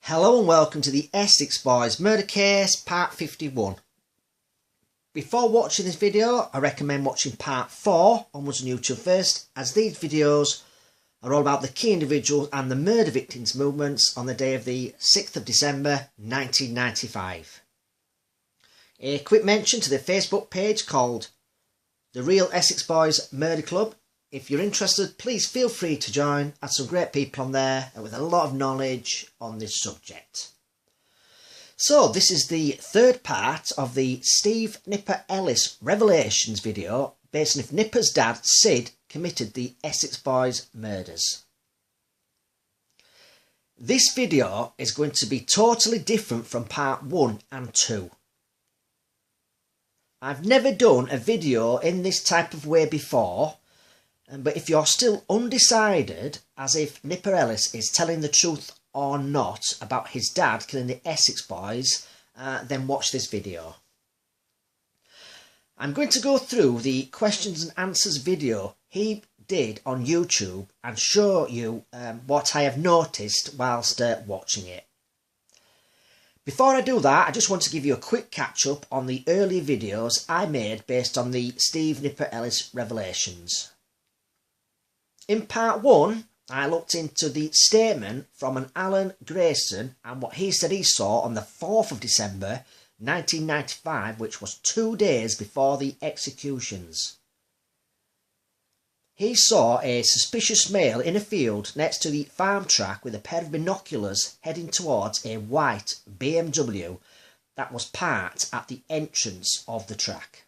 Hello and welcome to the Essex Boys Murder Case Part 51. Before watching this video, I recommend watching Part 4 onwards on YouTube first, as these videos are all about the key individuals and the murder victims movements on the day of the 6th of December 1995. A quick mention to the Facebook page called The Real Essex Boys Murder Club. If you're interested, please feel free to join, as some great people on there with a lot of knowledge on this subject. So this is the third part of the Steve Nipper Ellis Revelations video based on if Nipper's dad, Sid, committed the Essex Boys murders. This video is going to be totally different from part 1 and 2. I've never done a video in this type of way before, but if you're still undecided as if Nipper Ellis is telling the truth or not about his dad killing the Essex Boys, then watch this video. I'm going to go through the questions and answers video he did on YouTube and show you what I have noticed whilst watching it. Before I do that, I just want to give you a quick catch up on the earlier videos I made based on the Steve Nipper Ellis Revelations. In part 1, I looked into the statement from an Alan Grayson and what he said he saw on the 4th of December 1995, which was 2 days before the executions. He saw a suspicious male in a field next to the farm track with a pair of binoculars heading towards a white BMW that was parked at the entrance of the track.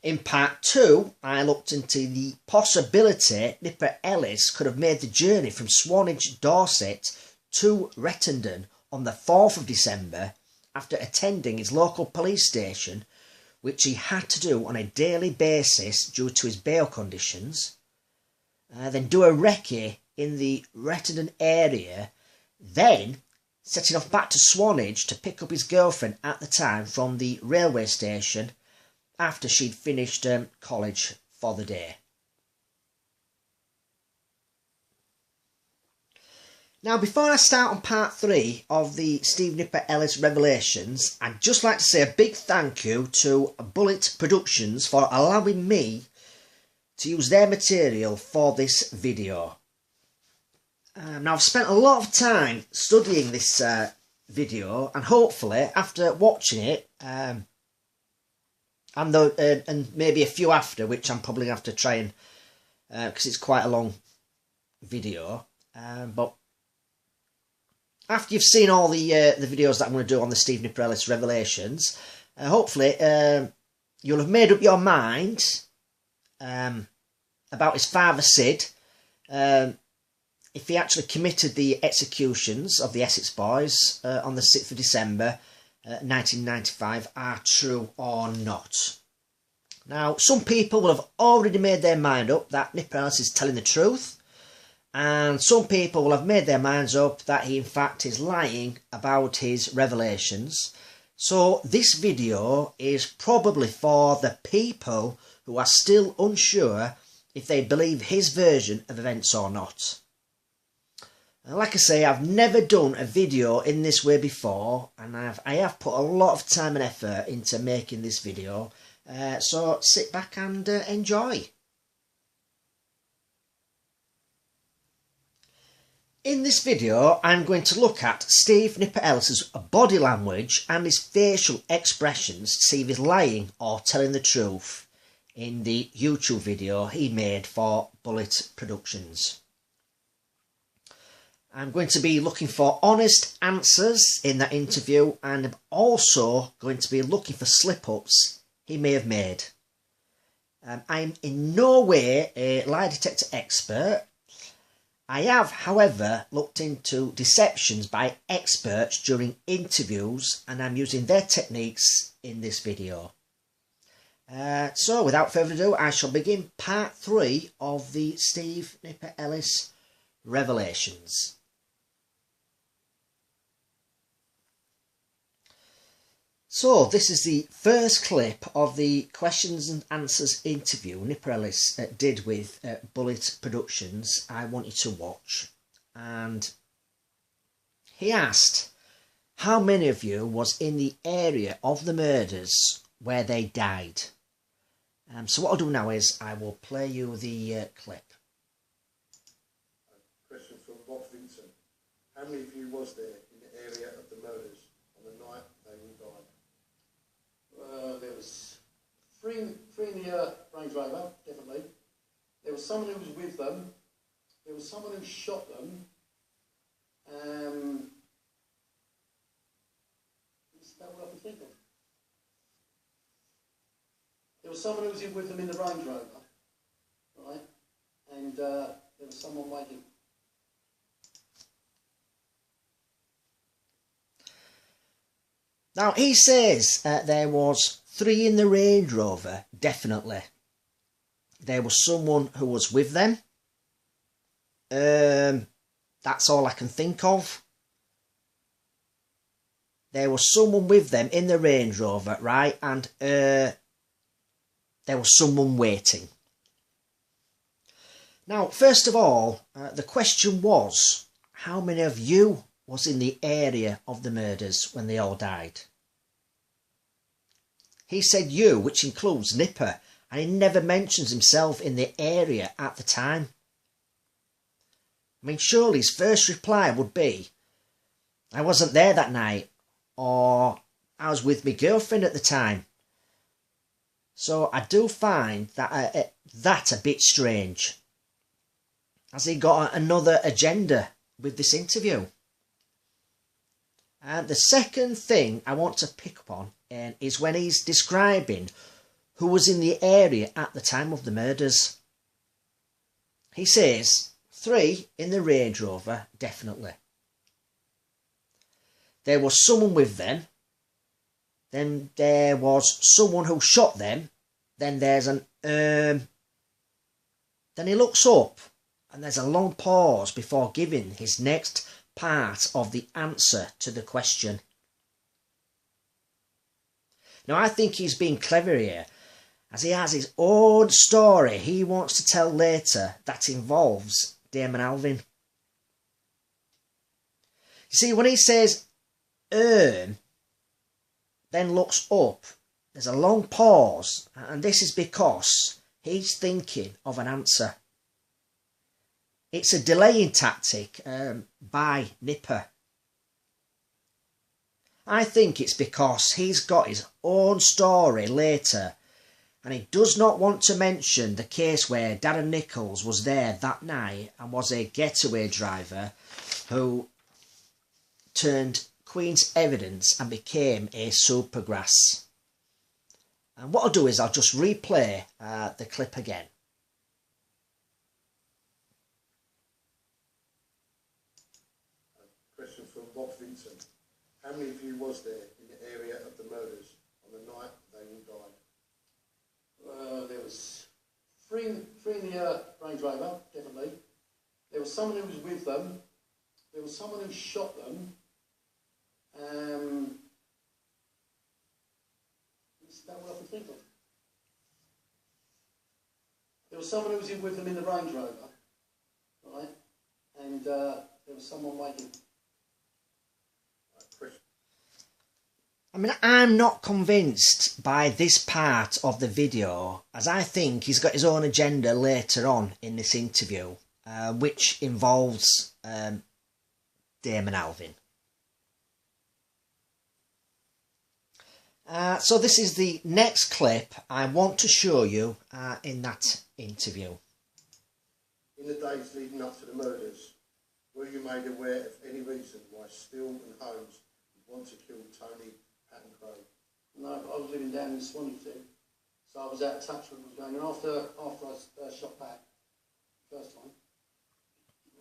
In part 2, I looked into the possibility Nipper Ellis could have made the journey from Swanage, Dorset to Rettendon on the 4th of December after attending his local police station, which he had to do on a daily basis due to his bail conditions, then do a recce in the Rettendon area, then setting off back to Swanage to pick up his girlfriend at the time from the railway station after she'd finished college for the day. Now, before I start on part 3 of the Steve Nipper Ellis Revelations, I'd just like to say a big thank you to Bullet Productions for allowing me to use their material for this video. Now, I've spent a lot of time studying this video, and hopefully after watching it, and maybe a few after, which I'm probably going to have to try and, because it's quite a long video, but after you've seen all the videos that I'm going to do on the Steve Nipper Ellis Revelations, hopefully you'll have made up your mind about his father Sid, if he actually committed the executions of the Essex Boys on the 6th of December 1995 are true or not. Now, some people will have already made their mind up that Nipper Ellis is telling the truth, and some people will have made their minds up that he in fact is lying about his revelations. So this video is probably for the people who are still unsure if they believe his version of events or not. Like I say, I've never done a video in this way before, and I have put a lot of time and effort into making this video, so sit back and enjoy. In this video, I'm going to look at Steve Nipper Ellis's body language and his facial expressions to see if he's lying or telling the truth in the YouTube video he made for Bullet Productions. I'm going to be looking for honest answers in that interview, and I'm also going to be looking for slip-ups he may have made. I'm in no way a lie detector expert. I have, however, looked into deceptions by experts during interviews, and I'm using their techniques in this video. So without further ado, I shall begin part 3 of the Steve Nipper Ellis Revelations. So this is the first clip of the questions and answers interview Nipper Ellis did with Bullet Productions. I want you to watch, and He asked, how many of you was in the area of the murders where they died? So what I'll do now is I will play you the clip. Question from Bob Vincent. How many of you was there in the area of the murders on the night they all died? There was three in the Range Rover, definitely. There was someone who was with them. There was someone who shot them. Is that what I can think of? There was someone who was in with them in the Range Rover, right? And there was someone waiting. Now he says there was 3 in the Range Rover, definitely. There was someone who was with them. That's all I can think of. There was someone with them in the Range Rover, right? And there was someone waiting. Now, first of all, the question was, how many of you was in the area of the murders when they all died? He said you, which includes Nipper, and he never mentions himself in the area at the time. I mean, surely his first reply would be, I wasn't there that night, or I was with my girlfriend at the time. So I do find that that a bit strange. Has he got another agenda with this interview? The second thing I want to pick up on is when he's describing who was in the area at the time of the murders. He says 3 in the Range Rover, definitely. There was someone with them. Then there was someone who shot them. Then there's an then he looks up and there's a long pause before giving his next part of the answer to the question. Now I think he's being clever here, as he has his own story he wants to tell later that involves Damon Alvin. You see, when he says then looks up, there's a long pause, and this is because he's thinking of an answer. It's a delaying tactic by Nipper. I think it's because he's got his own story later, and he does not want to mention the case where Darren Nichols was there that night and was a getaway driver who turned Queen's evidence and became a supergrass. And what I'll do is I'll just replay the clip again. Question from Bob Vincent. How many of you was there in the area of the murders on the night they all died? There was three in the Range Rover, definitely. There was someone who was with them. There was someone who shot them. Is that what I can think of? There was someone who was in with them in the Range Rover, right? And there was someone waiting. I mean, I'm not convinced by this part of the video, as I think he's got his own agenda later on in this interview, which involves Damon Alvin. So this is the next clip I want to show you in that interview. In the days leading up to the murders, were you made aware of any reason why Steele and Holmes would want to kill Tony Hatton-Crowe? No, I was living down in Swansea, so I was out of touch with what was going on. After I shot back the first time,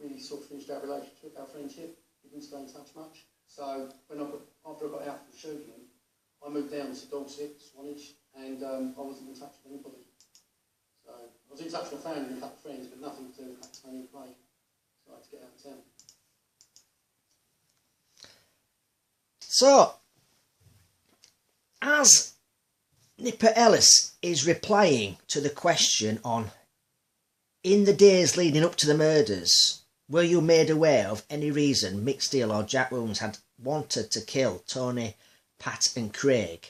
really sort of finished our relationship, our friendship. We didn't stay in touch much. So after I got out from shooting, I moved down to Dorset, Swanage, and I wasn't in touch with anybody. So I was in touch with my family and a couple of friends, but nothing to do with Tony Clay. So I had to get out of town. So, as Nipper Ellis is replying to the question on, in the days leading up to the murders, were you made aware of any reason Mick Steele or Jack Holmes had wanted to kill Tony, Pat and Craig?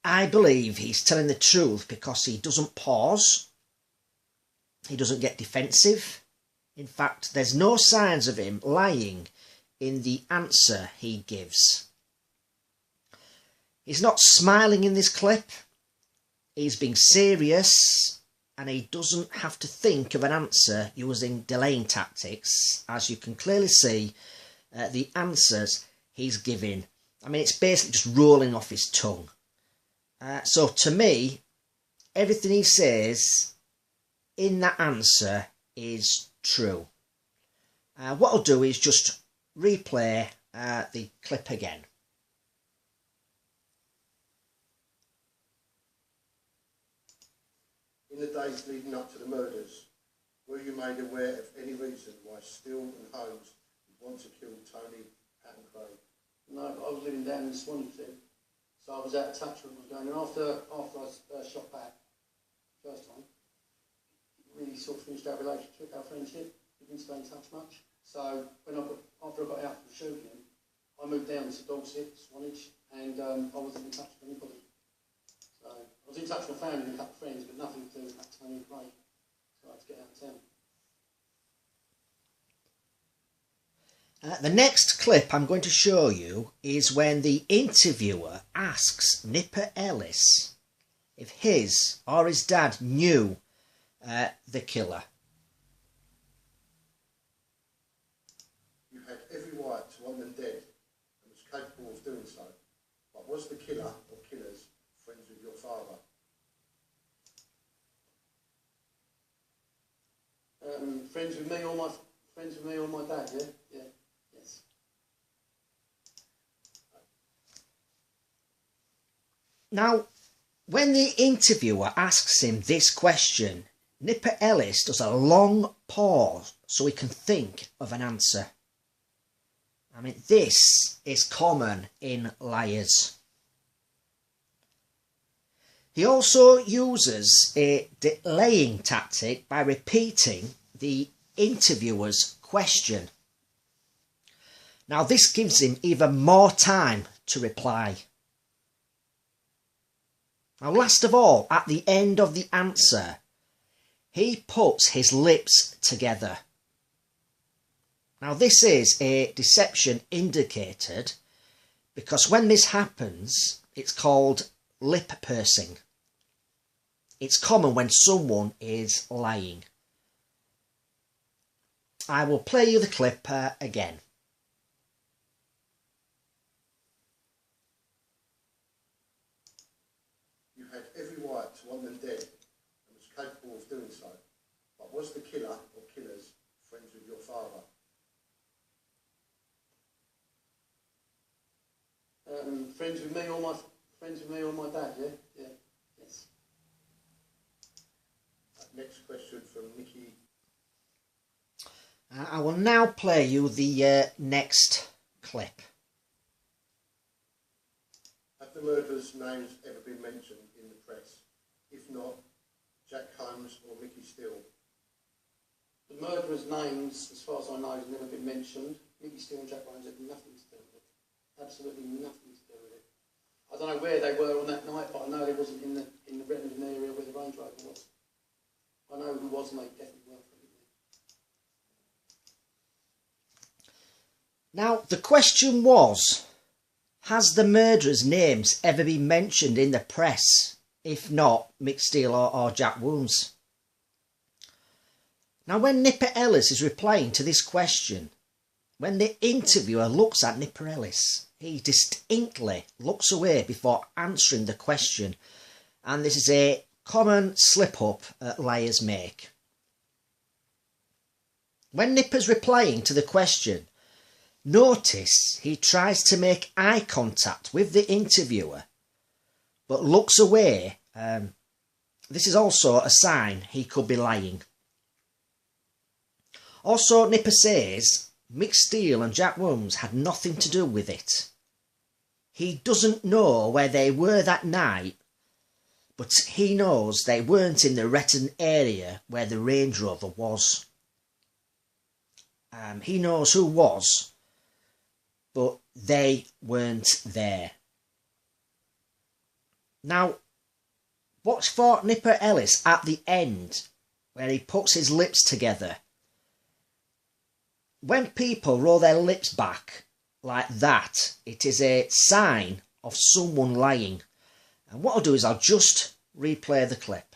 I believe he's telling the truth because he doesn't pause. He doesn't get defensive. In fact, there's no signs of him lying in the answer he gives. He's not smiling in this clip. He's being serious, and he doesn't have to think of an answer using delaying tactics, as you can clearly see the answers he's giving. I mean, it's basically just rolling off his tongue. So to me, everything he says in that answer is true. What I'll do is just replay the clip again. In the days leading up to the murders, were you made aware of any reason why Steele and Holmes would want to kill Tony, Pat and Craig? No, but I was living down in Swansea, so I was out of touch with what was going on. After I shot back first time, it really sort of finished our relationship, our friendship. We didn't stay in touch much. So after I got out from shooting, I moved down to Dorset, Swanage, and I wasn't in touch with anybody. So I was in touch with my family and a couple of friends, but nothing to do with that Tony and Craig. So I had to get out of town. The next clip I'm going to show you is when the interviewer asks Nipper Ellis if his or his dad knew the killer. You had every right to want them dead and was capable of doing so, but was the killer or killers friends with your father? Friends with me or my dad, yeah? Yeah. Yes. Now, when the interviewer asks him this question, Nipper Ellis does a long pause so he can think of an answer. I mean, this is common in liars. He also uses a delaying tactic by repeating the interviewer's question. Now, this gives him even more time to reply. Now, last of all, at the end of the answer, he puts his lips together. Now, this is a deception indicated because when this happens, it's called lip pursing. It's common when someone is lying. I will play you the clip again. You had every right to want them dead and was capable of doing so, but was the killer or killers friends with your father? Friends with me or my dad, yeah? Yeah. Yes. Next question from Nikki. I will now play you the next clip. Have the murderers' names ever been mentioned in the press? If not, Jack Holmes or Mickey Steele? The murderers' names, as far as I know, have never been mentioned. Mickey Steele and Jack Holmes had nothing to do with it. Absolutely nothing to do with it. I don't know where they were on that night, but I know they wasn't in the Redmond area where the Range Rover was. I know who was, and they definitely were from it. Now, the question was, has the murderers' names ever been mentioned in the press? If not, Mick Steele or Jack Holmes? Now, when Nipper Ellis is replying to this question, when the interviewer looks at Nipper Ellis, he distinctly looks away before answering the question, and this is a common slip-up liars make. When Nipper's replying to the question, notice he tries to make eye contact with the interviewer, but looks away. This is also a sign he could be lying. Also, Nipper says Mick Steele and Jack Holmes had nothing to do with it. He doesn't know where they were that night, but he knows they weren't in the Retton area where the Range Rover was. He knows who was, but they weren't there. Now, watch for Nipper Ellis at the end, where he puts his lips together. When people roll their lips back like that, it is a sign of someone lying. And what I'll do is I'll just replay the clip.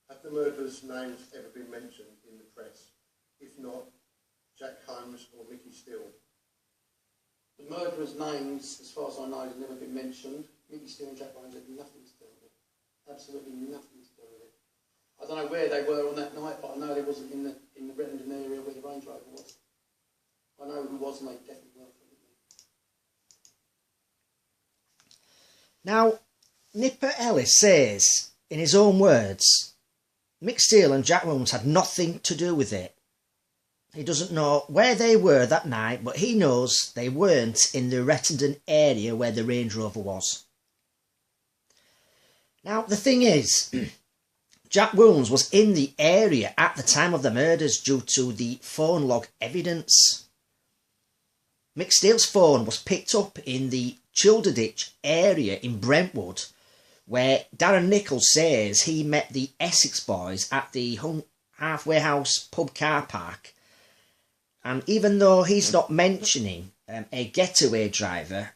Have the murderers' names ever been mentioned in the press? If not, Jack Holmes or Mickey Steele? The murderers' names, as far as I know, have never been mentioned. Mickey Steele and Jack Holmes had nothing to do with it. Absolutely nothing to do with it. I don't know where they were on that night, but I know they wasn't in the Rettendon area where the Range Rover was. I know who was, and they definitely weren't. Now, Nipper Ellis says, in his own words, Mick Steele and Jack Holmes had nothing to do with it. He doesn't know where they were that night, but he knows they weren't in the Rettendon area where the Range Rover was. Now, the thing is, Jack Holmes was in the area at the time of the murders due to the phone log evidence. Mick Steele's phone was picked up in the Childerditch area in Brentwood, where Darren Nichols says he met the Essex boys at the Halfway House pub car park. And even though he's not mentioning a getaway driver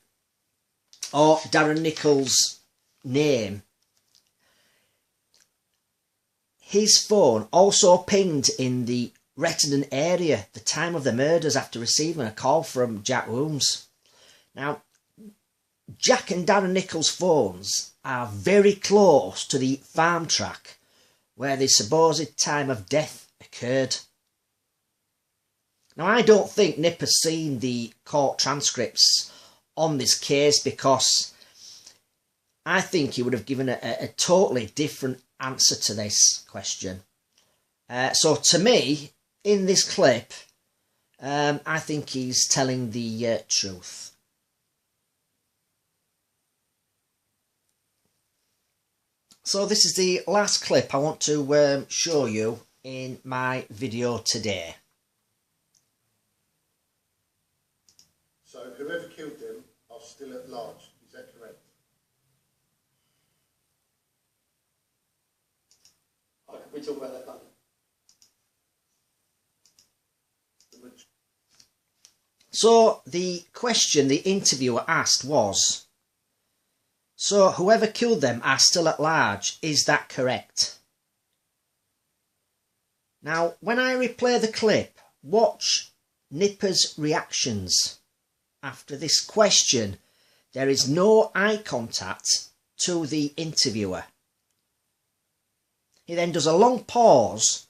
or Darren Nichols' name, his phone also pinged in the Rettendon area the time of the murders after receiving a call from Jack Holmes. Now, Jack and Darren Nichols' phones are very close to the farm track where the supposed time of death occurred. Now, I don't think Nipper's seen the court transcripts on this case, because I think he would have given a totally different answer to this question. So to me, in this clip, I think he's telling the truth. So this is the last clip I want to show you in my video today. So whoever killed them are still at large, is that correct? We talk about that later. So the question the interviewer asked was, so whoever killed them are still at large, is that correct? Now, when I replay the clip, watch Nipper's reactions. After this question, there is no eye contact to the interviewer. He then does a long pause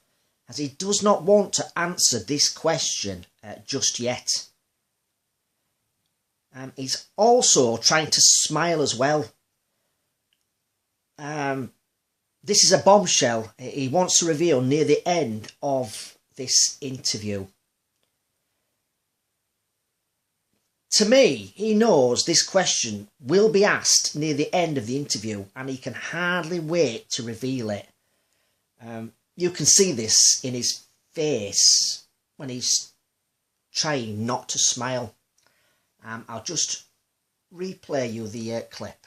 as he does not want to answer this question just yet. He's also trying to smile as well. This is a bombshell he wants to reveal near the end of this interview. To me, he knows this question will be asked near the end of the interview, and he can hardly wait to reveal it. You can see this in his face when he's trying not to smile. I'll just replay you the clip.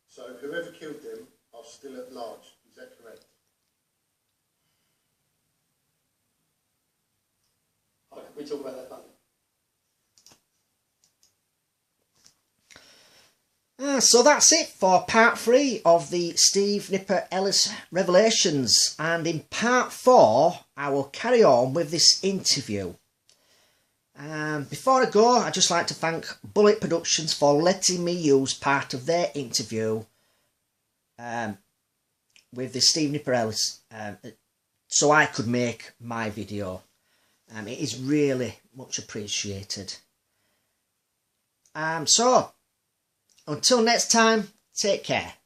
So whoever killed them are still at large, is that correct? We talk about that later. So that's it for part 3 of the Steve Nipper Ellis revelations, and in part 4 I will carry on with this interview. Before I go, I'd just like to thank Bullet Productions for letting me use part of their interview with the Steve Nipper Ellis so I could make my video. It is really much appreciated. So, until next time, take care.